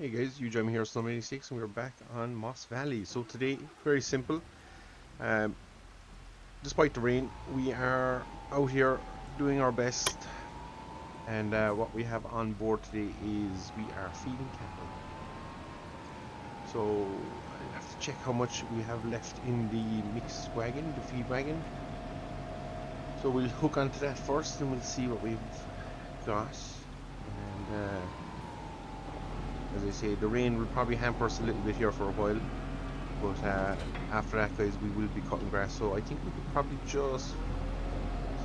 Hey guys, UJM here, Slum86, and we're back on Moss Valley. So today, very simple. Um, Despite the rain, we are out here doing our best, and what we have on board today is we are feeding cattle. So I have to check how much we have left in the mix wagon, the feed wagon. So we'll hook onto that first, and we'll see what we've got. And as I say, the rain will probably hamper us a little bit here for a while. But after that, guys, we will be cutting grass. So I think we could probably just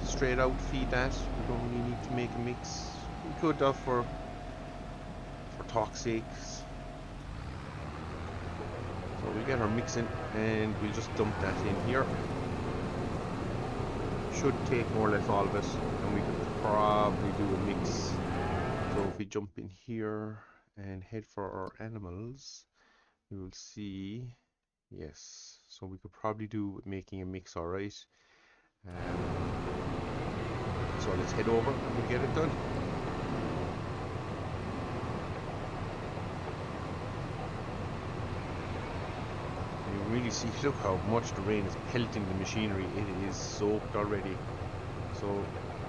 straight out feed that. We don't really need to make a mix. We could for talk's sakes. So we'll get our mix in and we'll just dump that in here. Should take more or less all of it, and we could probably do a mix. So if we jump in here and head for our animals, we will see. Yes, so we could probably do making a mix, alright. So let's head over and we'll get it done. You really see, look how much the rain is pelting the machinery. It is soaked already. So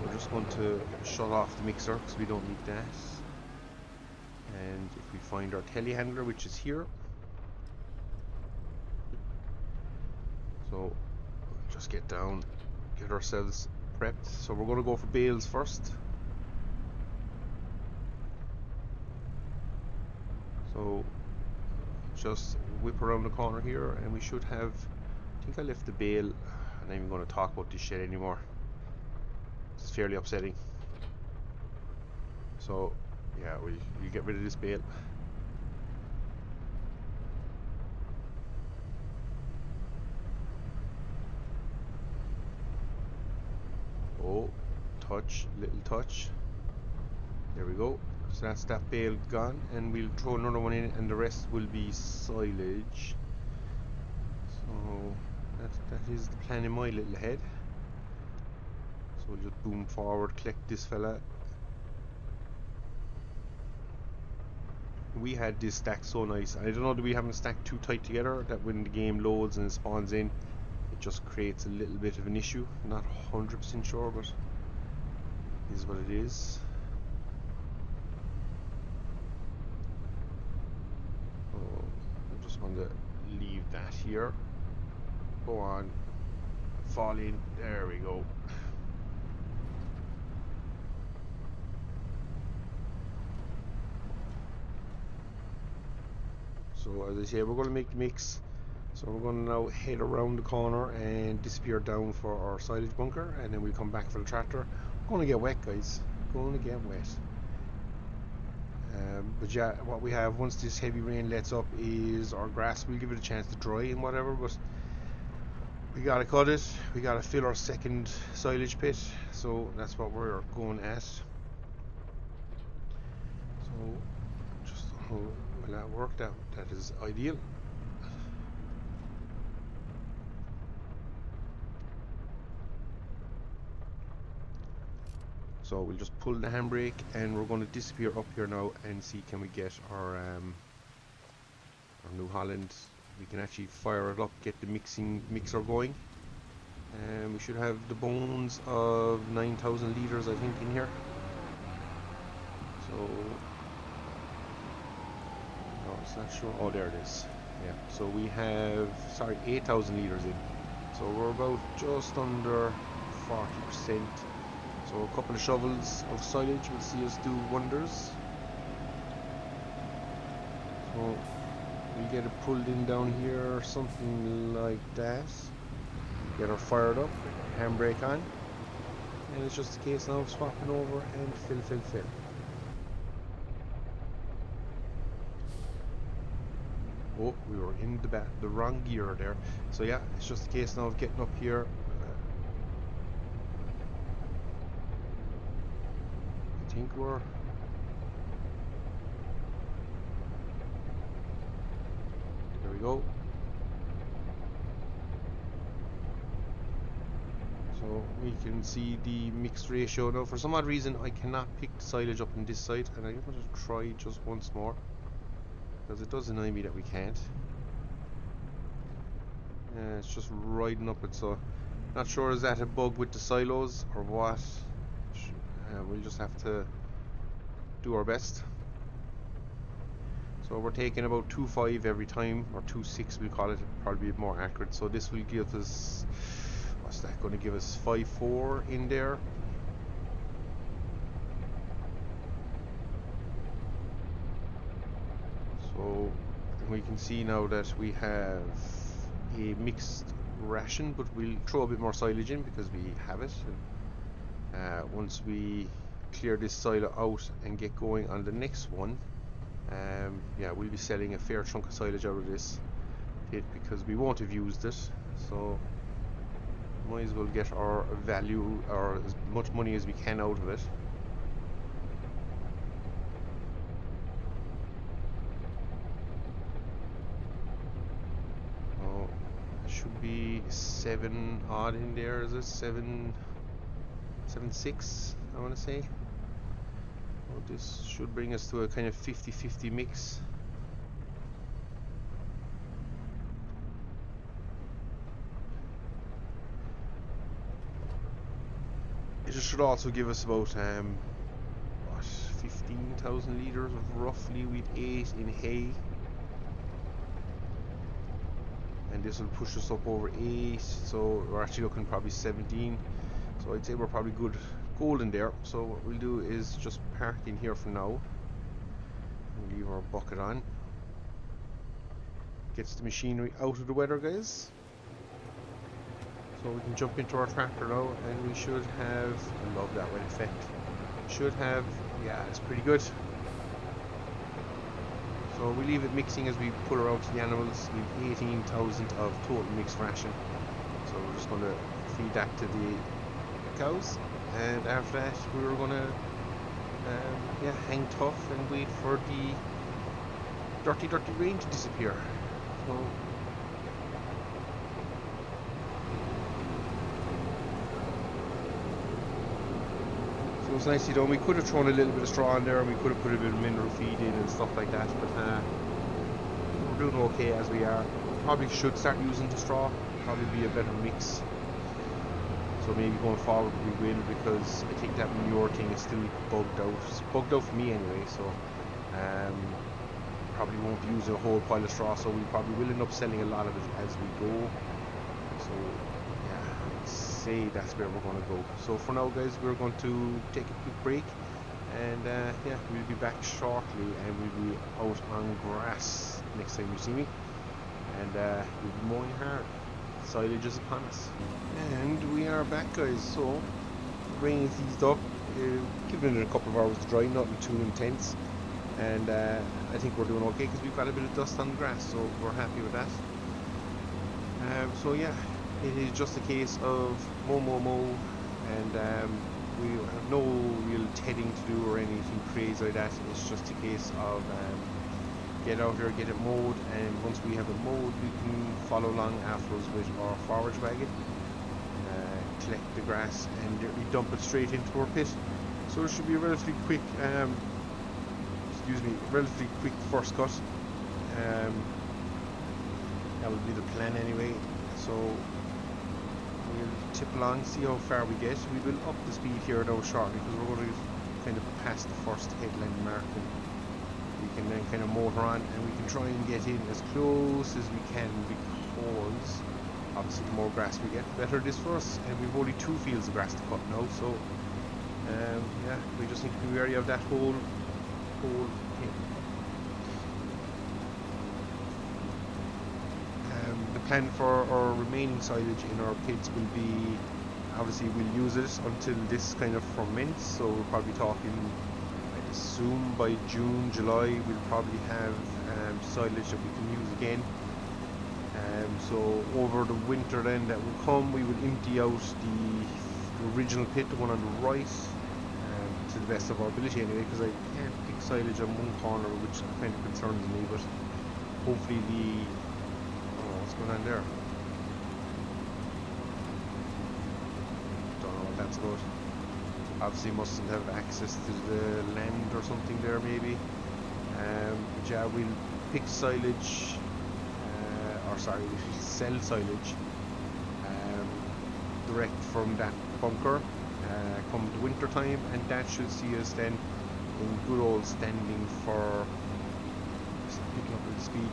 we're just going to shut off the mixer because we don't need that. And if we find our telehandler, which is here, so just get down, get ourselves prepped. So we're going to go for bales first. So just whip around the corner here and we should have, I think I left the bale. I'm not even going to talk about this shed anymore. It's fairly upsetting. So yeah, we get rid of this bale. Oh, touch, little touch. There we go. So that's that bale gone, and we'll throw another one in, and the rest will be silage. So that is the plan in my little head. So we'll just boom forward, collect this fella. We had this stacked so nice. I don't know, do we have them stacked too tight together that when the game loads and spawns in, it just creates a little bit of an issue. Not 100% sure, but it is what it is. Oh, I just want to leave that here. Go on, fall in. There we go. So as I say, we're going to make the mix. So we're going to now head around the corner and disappear down for our silage bunker, and then we'll come back for the tractor. We're going to get wet, guys. Going to get wet. But yeah, what we have once this heavy rain lets up is our grass. We'll give it a chance to dry and whatever, but we gotta cut it. We gotta fill our second silage pit, so that's what we're going at. So just will that work? That is ideal. So we'll just pull the handbrake and we're going to disappear up here now and see can we get our New Holland. We can actually fire it up, get the mixer going. And we should have the bones of 9,000 liters I think in here. So no, it's not sure. Oh, there it is. Yeah, so we have, sorry, 8,000 liters in. So we're about just under 40%. So a couple of shovels of silage will see us do wonders. So we get it pulled in down here, something like that. Get her fired up, handbrake on, and it's just a case now of swapping over and fill. Oh, we were in the wrong gear there. So yeah, it's just a case now of getting up here. I think we're... There we go. So we can see the mixed ratio now. For some odd reason, I cannot pick the silage up on this side, and I'm going to try just once more. because it does annoy me that we can't. It's just riding up it, so not sure is that a bug with the silos or what. We'll just have to do our best. So we're taking about 2.5 every time, or 2.6 we'll call it, probably be more accurate. So this will give us, what's that going to give us, 5.4 in there. So we can see now that we have a mixed ration, but we'll throw a bit more silage in because we have it. And once we clear this silo out and get going on the next one, yeah, we'll be selling a fair chunk of silage out of this pit because we won't have used it, so might as well get our value or as much money as we can out of it. Oh, it should be 7 odd in there, is it? 7.6 I want to say. Oh, this should bring us to a kind of 50-50 mix. It should also give us about what, 15,000 litres of roughly with 8 in hay, and this will push us up over 8, so we're actually looking probably 17. So I'd say we're probably good golden there. So what we'll do is just park in here for now and leave our bucket on. Gets the machinery out of the weather, guys. So we can jump into our tractor now, and we should have, I love that wet effect, should have, yeah, it's pretty good. So we leave it mixing as we put her out to the animals. We've 18,000 of total mixed ration, so we're just going to feed that to the cows, and after that we were going to yeah, hang tough and wait for the dirty rain to disappear. So it's nicely done. We could have thrown a little bit of straw in there, and we could have put a bit of mineral feed in and stuff like that, but we're doing okay as we are. Probably should start using the straw, probably be a better mix. So maybe going forward we will, because I think that manure thing is still bugged out. It's bugged out for me anyway, so probably won't be using a whole pile of straw, so we probably will end up selling a lot of it as we go. So yeah, I'd say that's where we're going to go. So for now, guys, we're going to take a quick break, and yeah, we'll be back shortly, and we'll be out on grass next time you see me, and we'll be mowing hard. Silage is upon us, and we are back, guys. So rain is eased up, giving it a couple of hours to dry, nothing too intense, and I think we're doing okay because we've got a bit of dust on the grass, so we're happy with that. So yeah, it is just a case of mow, and we have no real tedding to do or anything crazy like that. It's just a case of get out there, get it mowed, and once we have it mowed, we can follow along afterwards with our forage wagon, collect the grass, and we dump it straight into our pit. So it should be a relatively quick, relatively quick first cut. That would be the plan anyway. So we'll tip along, see how far we get. We will up the speed here now shortly, because we're going to kind of pass the first headland mark. We can then kind of motor on, and we can try and get in as close as we can, because obviously the more grass we get, the better it is for us, and we've only 2 fields of grass to cut now, so yeah, we just need to be wary of that whole thing. The plan for our remaining silage in our pits will be, obviously we'll use it until this kind of ferments, so we're probably talking, soon by June, July, we'll probably have silage that we can use again. So over the winter then that will come, we will empty out the original pit, the one on the right, to the best of our ability anyway, because I can't pick silage on one corner, which kind of concerns me, but hopefully what's going on there? Don't know what that's about. Obviously mustn't have access to the land or something there maybe. But yeah, we'll pick silage, or sorry, we sell silage direct from that bunker come the winter time, and that should see us then in good old standing for picking up a little speed,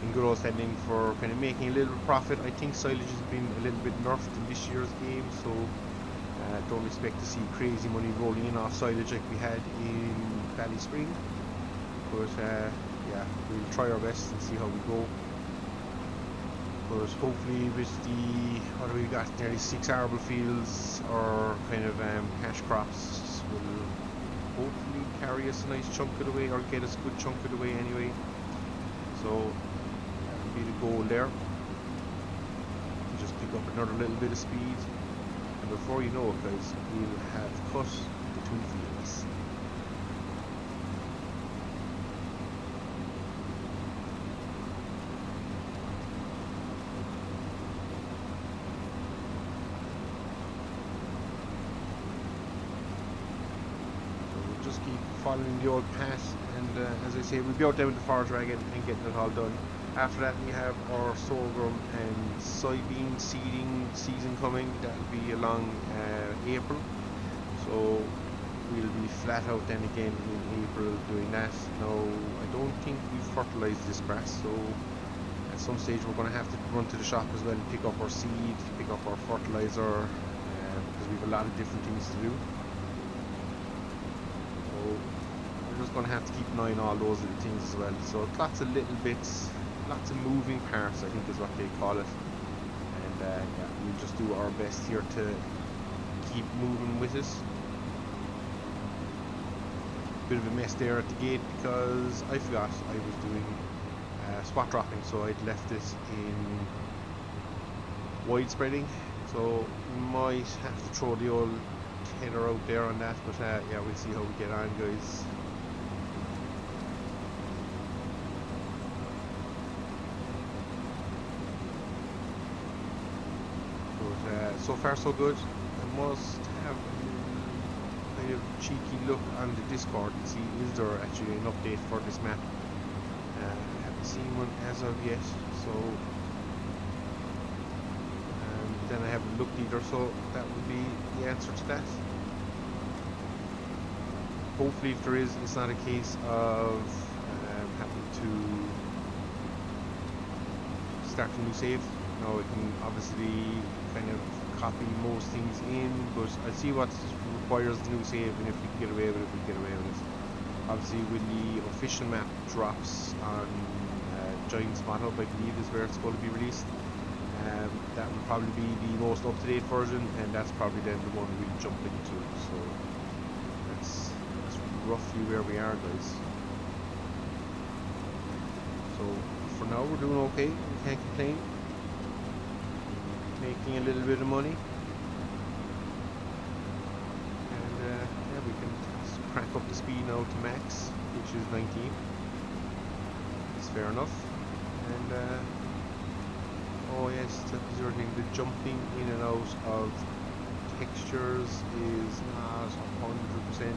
in good old standing for kind of making a little profit. I think silage has been a little bit nerfed in this year's game, so don't expect to see crazy money rolling in off silage like we had in Valley Spring, but yeah, we'll try our best and see how we go. But hopefully with the, what do we got, nearly 6 arable fields or kind of cash crops will hopefully carry us a nice chunk of the way, or get us a good chunk of the way anyway. So that will be the goal there. Just pick up another little bit of speed, and before you know it guys, we'll have cut the 2 fields. Keep following the old path, and as I say, we'll be out there with the forage wagon and getting it all done. After that we have our sorghum and soybean seeding season coming. That'll be along April, so we'll be flat out then again in April doing that. Now I don't think we've fertilized this grass, so at some stage we're going to have to run to the shop as well and pick up our seed, pick up our fertilizer, because we have a lot of different things to do. We're just going to have to keep an eye on all those little things as well. So lots of little bits, lots of moving parts, I think is what they call it. And yeah, we'll just do our best here to keep moving with it. Bit of a mess there at the gate because I forgot I was doing spot dropping, so I'd left it in wide spreading. So we might have to throw the old header out there on that, but yeah, we'll see how we get on guys. But so far so good. I must have a kind of cheeky look on the Discord and see is there actually an update for this map. I haven't seen one as of yet, so then I haven't looked either, so that would be the answer to that. Hopefully if there is, it's not a case of having to start a new save. Now I can obviously kind of copy most things in, but I'll see what requires the new save, and if we can get away with it, we can get away with it. Obviously when the official map drops on Giant Spot Hub, I believe is where it's going to be released. That will probably be the most up-to-date version, and that's probably then the one we'll jump into. So that's roughly where we are guys. So for now we're doing okay, we can't complain. Making a little bit of money, and yeah, we can crank up the speed now to max, which is 19. It's fair enough. And oh yes, that's the other thing, the jumping in and out of textures is not 100%.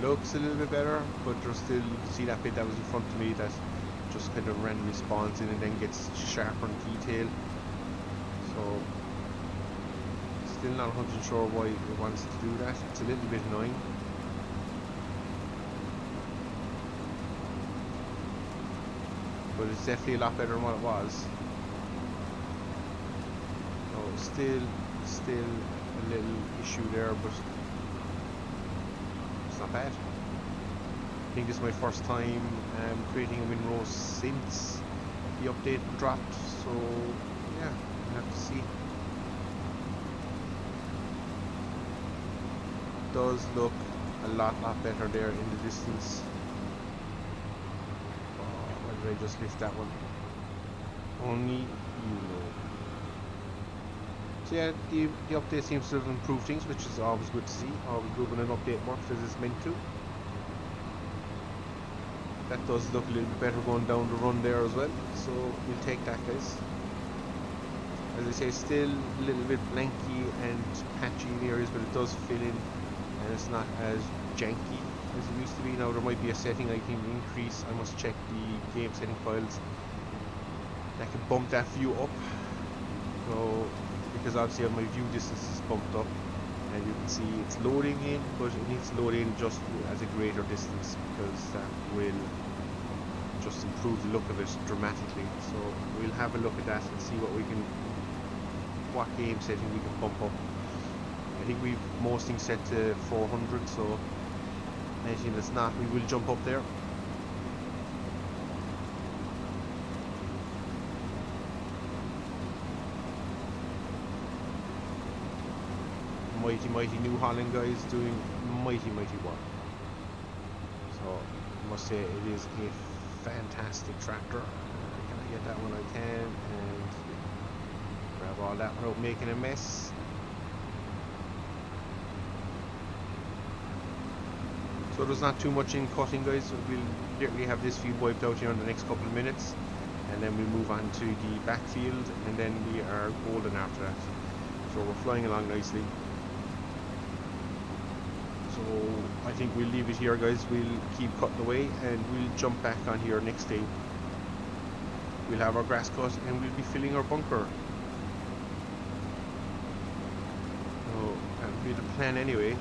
Looks a little bit better, but there's still, you can see that bit that was in front of me that just kind of randomly spawns in and then gets sharper in detail. So still not 100% sure why it wants to do that. It's a little bit annoying. But it's definitely a lot better than what it was. Still a little issue there, but it's not bad. I think this is my first time creating a windrow since the update dropped, so yeah, we'll have to see. Does look a lot better there in the distance. Oh, why did I just lift that one? Only you know. So yeah, the update seems to have improved things, which is always good to see. Always good when an update works as it's meant to. That does look a little bit better going down the run there as well, so we'll take that guys. As I say, still a little bit blanky and patchy in areas, but it does fill in and it's not as janky. as it used to be. Now there might be a setting I can increase. I must check the game setting files. I can bump that view up. So because obviously my view distance is bumped up, and you can see it's loading in, but it needs to load in just as a greater distance, because that will just improve the look of it dramatically. So we'll have a look at that and see what game setting we can bump up. I think we've most things set to 400, so anything that's not, we will jump up there. Mighty New Holland guys doing mighty work. So I must say it is a fantastic tractor. Can I get that one? I can, and grab all that without making a mess. So there's not too much in cutting, guys. We'll literally have this field wiped out here in the next couple of minutes, and then we move on to the backfield, and then we are golden after that. So we're flying along nicely. So I think we'll leave it here, guys. We'll keep cutting away, and we'll jump back on here next day. We'll have our grass cut, and we'll be filling our bunker. So that'll be the plan anyway.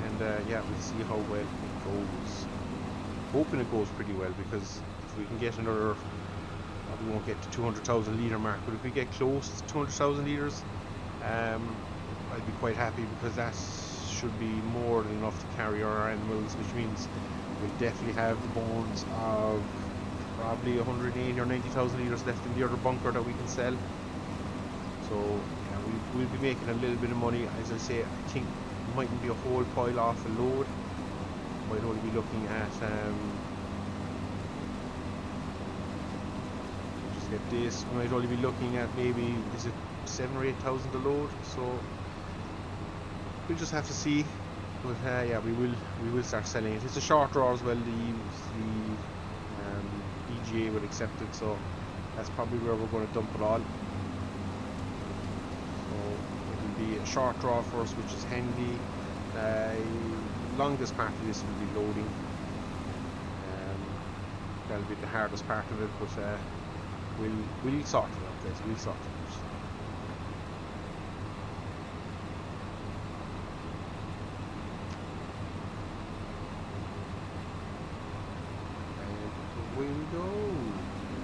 And yeah, we'll see how well it goes. Hoping it goes pretty well, because if we can get another, we won't get to 200,000 litre mark, but if we get close to 200,000 litres, I'd be quite happy, because that should be more than enough to carry our animals, which means we'll definitely have the bones of probably 180 or 90,000 litres left in the other bunker that we can sell. So yeah, we'll be making a little bit of money. As I say, I think it mightn't be a whole pile off a load. Might only be looking at just get this. We might only be looking at maybe, is it 7,000 or 8,000 a load? So we'll just have to see. But yeah, we will start selling it. It's a short draw as well. The EGA will accept it, so that's probably where we're going to dump it all. So it'll be a short draw for us, which is handy. Longest part of this will be loading. That'll be the hardest part of it, but we'll sort it out, guys. We'll sort it out.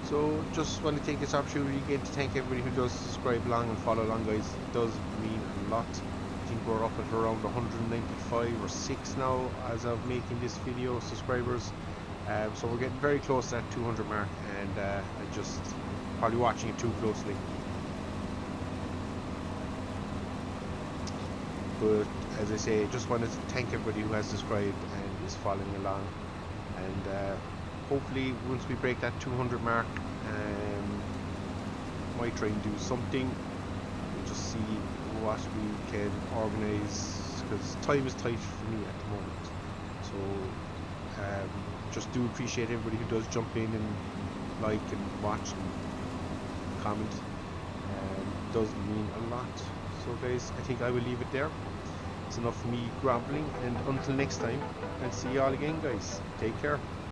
So just want to take this opportunity again to thank everybody who does subscribe along and follow along, guys. It does mean a lot. I think we're up at around 195 or 6 now as of making this video, subscribers. So we're getting very close to that 200 mark, and I just probably watching it too closely. But as I say, just wanted to thank everybody who has subscribed and is following along, and hopefully once we break that 200 mark, might try and do something. We'll just see what we can organise, because time is tight for me at the moment. So just do appreciate everybody who does jump in and like and watch and comment. Does mean a lot. So guys, I think I will leave it there. It's enough for me groveling, and until next time, I'll see you all again, guys. Take care.